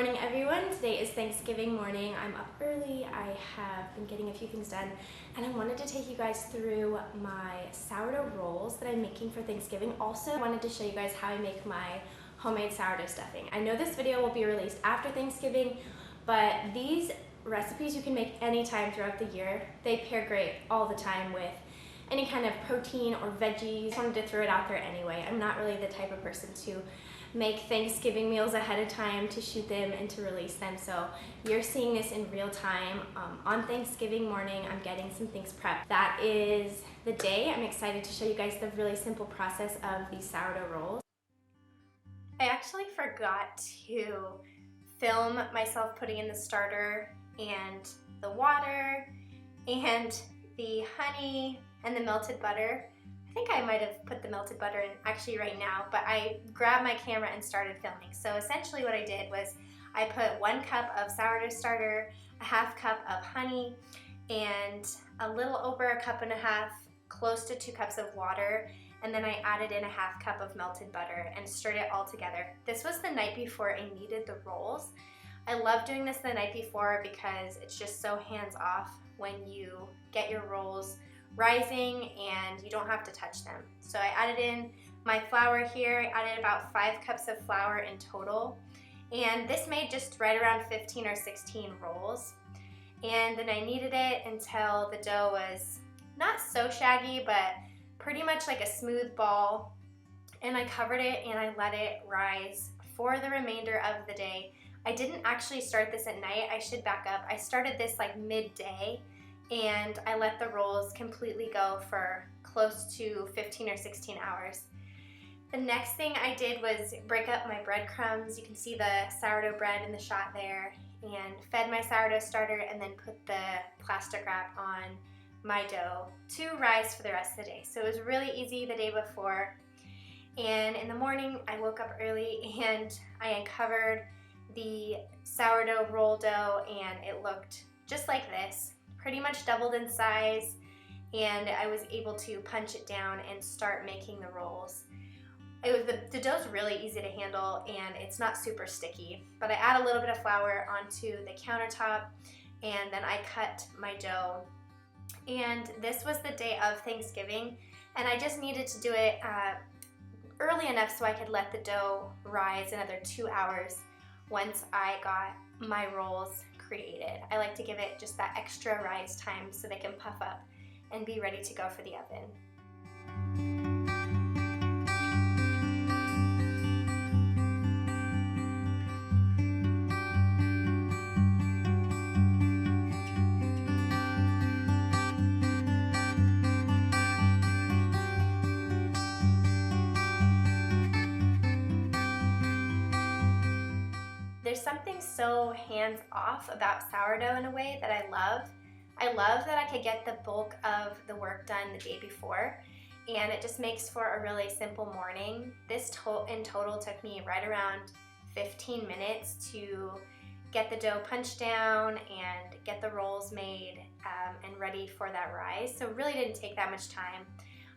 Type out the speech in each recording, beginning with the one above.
morning, everyone. Today is Thanksgiving morning. I'm up early. I have been getting a few things done, and I wanted to take you guys through my sourdough rolls that I'm making for Thanksgiving. Also, I wanted to show you guys how I make my homemade sourdough stuffing. I know this video will be released after Thanksgiving, but these recipes you can make anytime throughout the year. They pair great all the time with any kind of protein or veggies. I wanted to throw it out there anyway. I'm not really the type of person to make Thanksgiving meals ahead of time to shoot them and to release them. So you're seeing this in real time. On Thanksgiving morning, I'm getting some things prepped. That is the day. I'm excited to show you guys the really simple process of these sourdough rolls. I actually forgot to film myself putting in the starter and the water and the honey and the melted butter. I think I might have put the melted butter in actually right now, but I grabbed my camera and started filming. So essentially what I did was I put 1 cup of sourdough starter, a half cup of honey, and a little over 1.5 cups, close to 2 cups of water, and then I added in a half cup of melted butter and stirred it all together. This was the night before I kneaded the rolls. I love doing this the night before because it's just so hands-off when you get your rolls rising and you don't have to touch them. So I added in my flour here. I added about 5 cups of flour in total, and this made just right around 15 or 16 rolls. And then I kneaded it until the dough was not so shaggy, but pretty much like a smooth ball, and I covered it and I let it rise for the remainder of the day. I didn't actually start this at night. I should back up. I started this like midday, and I let the rolls completely go for close to 15 or 16 hours. The next thing I did was break up my breadcrumbs. You can see the sourdough bread in the shot there, and fed my sourdough starter and then put the plastic wrap on my dough to rise for the rest of the day. So it was really easy the day before. And in the morning I woke up early and I uncovered the sourdough roll dough, and it looked just like this. Pretty much doubled in size, and I was able to punch it down and start making the rolls. The dough's really easy to handle and it's not super sticky, but I add a little bit of flour onto the countertop and then I cut my dough. And this was the day of Thanksgiving, and I just needed to do it early enough so I could let the dough rise another 2 hours once I got my rolls created. I like to give it just that extra rise time so they can puff up and be ready to go for the oven. There's something so hands-off about sourdough in a way that I love. I love that I could get the bulk of the work done the day before, and it just makes for a really simple morning. This in total took me right around 15 minutes to get the dough punched down and get the rolls made and ready for that rise. So it really didn't take that much time.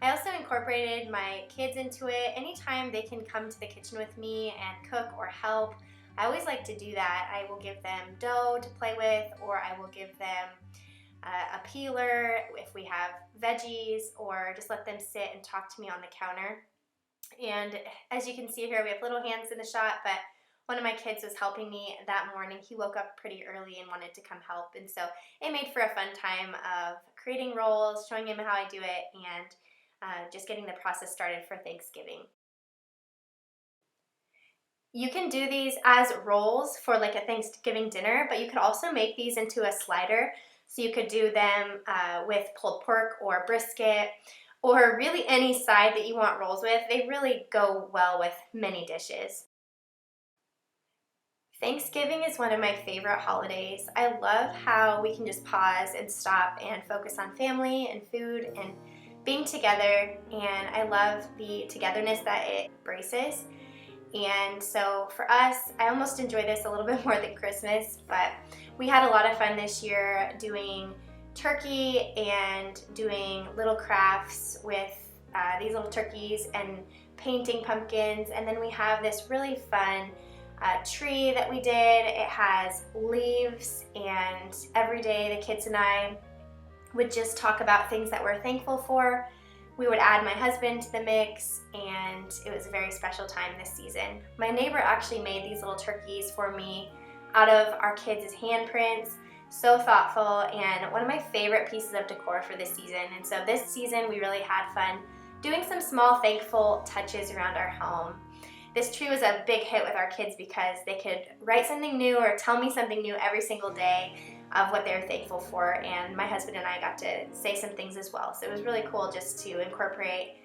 I also incorporated my kids into it. Anytime they can come to the kitchen with me and cook or help, I always like to do that. I will give them dough to play with, or I will give them a peeler if we have veggies, or just let them sit and talk to me on the counter. And as you can see here, we have little hands in the shot, but one of my kids was helping me that morning. He woke up pretty early and wanted to come help, and so it made for a fun time of creating rolls, showing him how I do it, and just getting the process started for Thanksgiving. You can do these as rolls for like a Thanksgiving dinner, but you could also make these into a slider. So you could do them with pulled pork or brisket, or really any side that you want rolls with. They really go well with many dishes. Thanksgiving is one of my favorite holidays. I love how we can just pause and stop and focus on family and food and being together, and I love the togetherness that it embraces. And so for us, I almost enjoy this a little bit more than Christmas, but we had a lot of fun this year doing turkey and doing little crafts with these little turkeys and painting pumpkins. And then we have this really fun tree that we did. It has leaves, and every day the kids and I would just talk about things that we're thankful for. We would add my husband to the mix, and it was a very special time this season. My neighbor actually made these little turkeys for me out of our kids' handprints. So thoughtful, and one of my favorite pieces of decor for this season. And so this season we really had fun doing some small thankful touches around our home. This tree was a big hit with our kids because they could write something new or tell me something new every single day of what they were thankful for, and my husband and I got to say some things as well. So it was really cool just to incorporate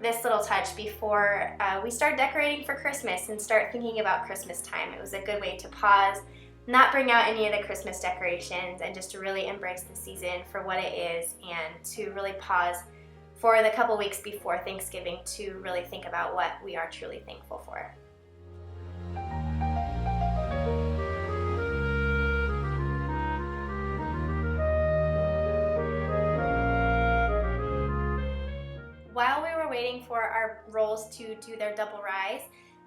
this little touch before we start decorating for Christmas and start thinking about Christmas time. It was a good way to pause, not bring out any of the Christmas decorations, and just to really embrace the season for what it is, and to really pause for the couple weeks before Thanksgiving to really think about what we are truly thankful for. While we were waiting for our rolls to do their double rise,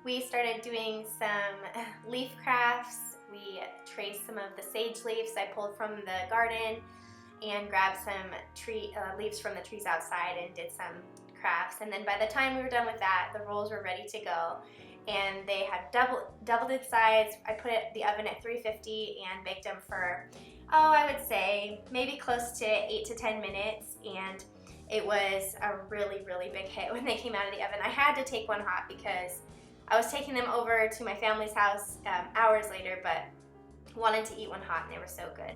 we started doing some leaf crafts. We traced some of the sage leaves I pulled from the garden and grabbed some leaves from the trees outside and did some crafts. And then by the time we were done with that, the rolls were ready to go. And they had doubled its size. I put the oven at 350 and baked them for, I would say maybe close to 8 to 10 minutes. And it was a really, really big hit when they came out of the oven. I had to take one hot because I was taking them over to my family's house hours later, but wanted to eat one hot, and they were so good.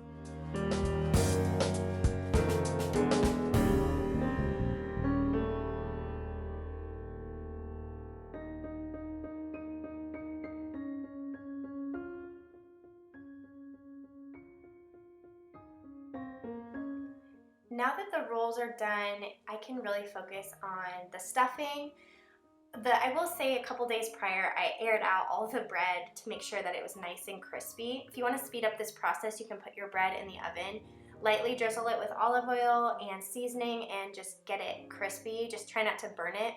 Now that the rolls are done, I can really focus on the stuffing. I will say a couple days prior, I aired out all the bread to make sure that it was nice and crispy. If you want to speed up this process, you can put your bread in the oven, lightly drizzle it with olive oil and seasoning, and just get it crispy. Just try not to burn it.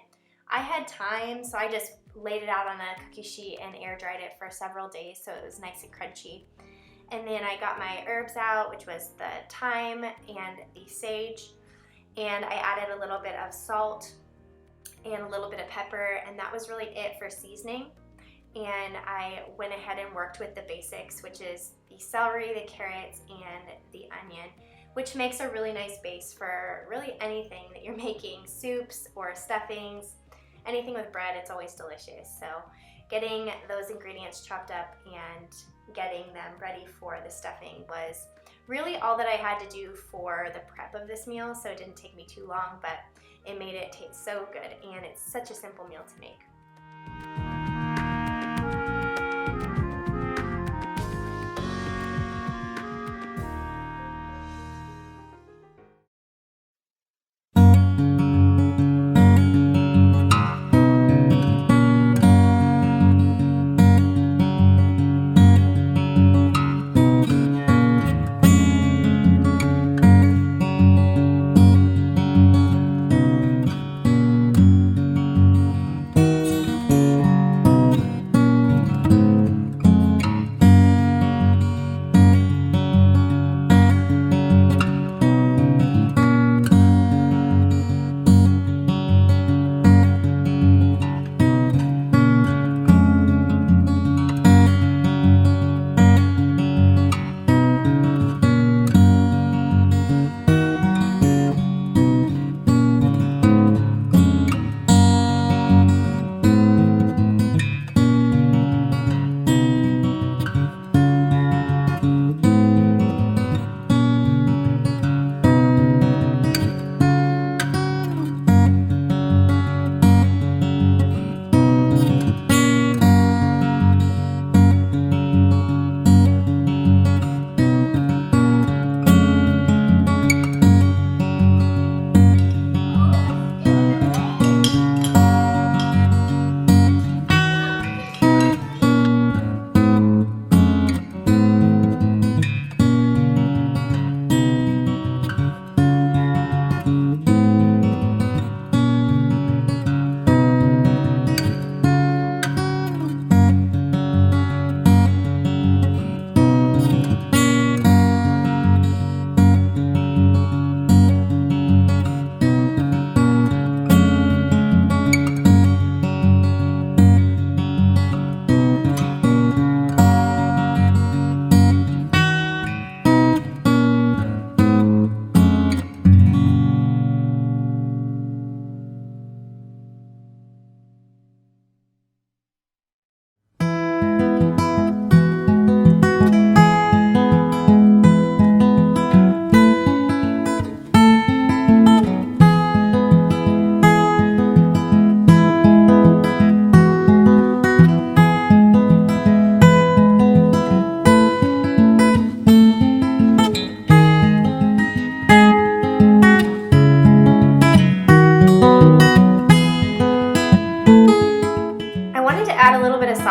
I had time, so I just laid it out on a cookie sheet and air dried it for several days so it was nice and crunchy. And then I got my herbs out, which was the thyme and the sage, and I added a little bit of salt and a little bit of pepper, and that was really it for seasoning. And I went ahead and worked with the basics, which is the celery, the carrots, and the onion, which makes a really nice base for really anything that you're making, soups or stuffings, anything with bread. It's always delicious. So getting those ingredients chopped up and getting them ready for the stuffing was really all that I had to do for the prep of this meal, so it didn't take me too long, but it made it taste so good, and it's such a simple meal to make.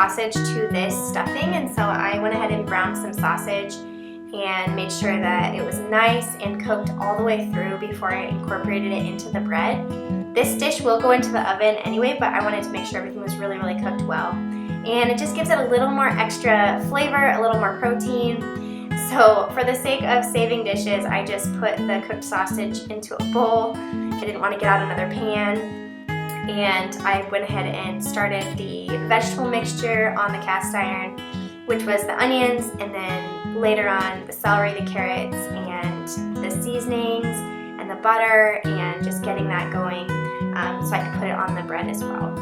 sausage to this stuffing, and so I went ahead and browned some sausage and made sure that it was nice and cooked all the way through before I incorporated it into the bread. This dish will go into the oven anyway, but I wanted to make sure everything was really, really cooked well. And it just gives it a little more extra flavor, a little more protein. So for the sake of saving dishes, I just put the cooked sausage into a bowl. I didn't want to get out another pan. And I went ahead and started the vegetable mixture on the cast iron, which was the onions, and then later on the celery, the carrots, and the seasonings, and the butter, and just getting that going so I could put it on the bread as well.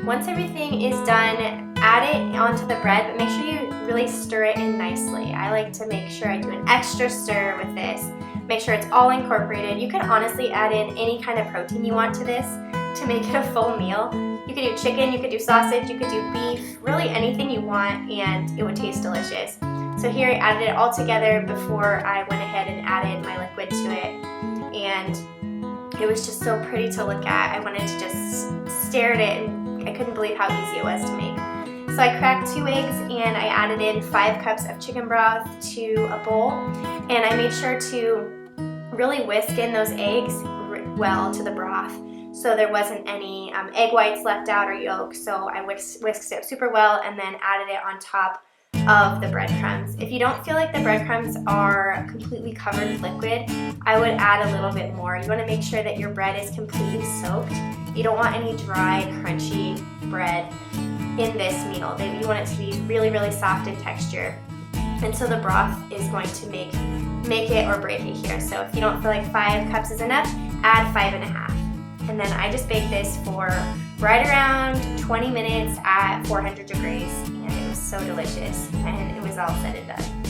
Once everything is done, add it onto the bread, but make sure you really stir it in nicely. I like to make sure I do an extra stir with this. Make sure it's all incorporated. You can honestly add in any kind of protein you want to this to make it a full meal. You could do chicken, you could do sausage, you could do beef, really anything you want, and it would taste delicious. So here I added it all together before I went ahead and added my liquid to it. And it was just so pretty to look at. I wanted to just stare at it, and I couldn't believe how easy it was to make. So I cracked 2 eggs and I added in 5 cups of chicken broth to a bowl, and I made sure to really whisk in those eggs well to the broth so there wasn't any egg whites left out or yolk. So I whisked it super well and then added it on top of the breadcrumbs. If you don't feel like the breadcrumbs are completely covered with liquid, I would add a little bit more. You want to make sure that your bread is completely soaked. You don't want any dry, crunchy bread in this meal. You want it to be really, really soft in texture. And so the broth is going to make it or break it here. So if you don't feel like 5 cups is enough, add 5.5. And then I just baked this for right around 20 minutes at 400 degrees, and it was so delicious, and it was all said and done.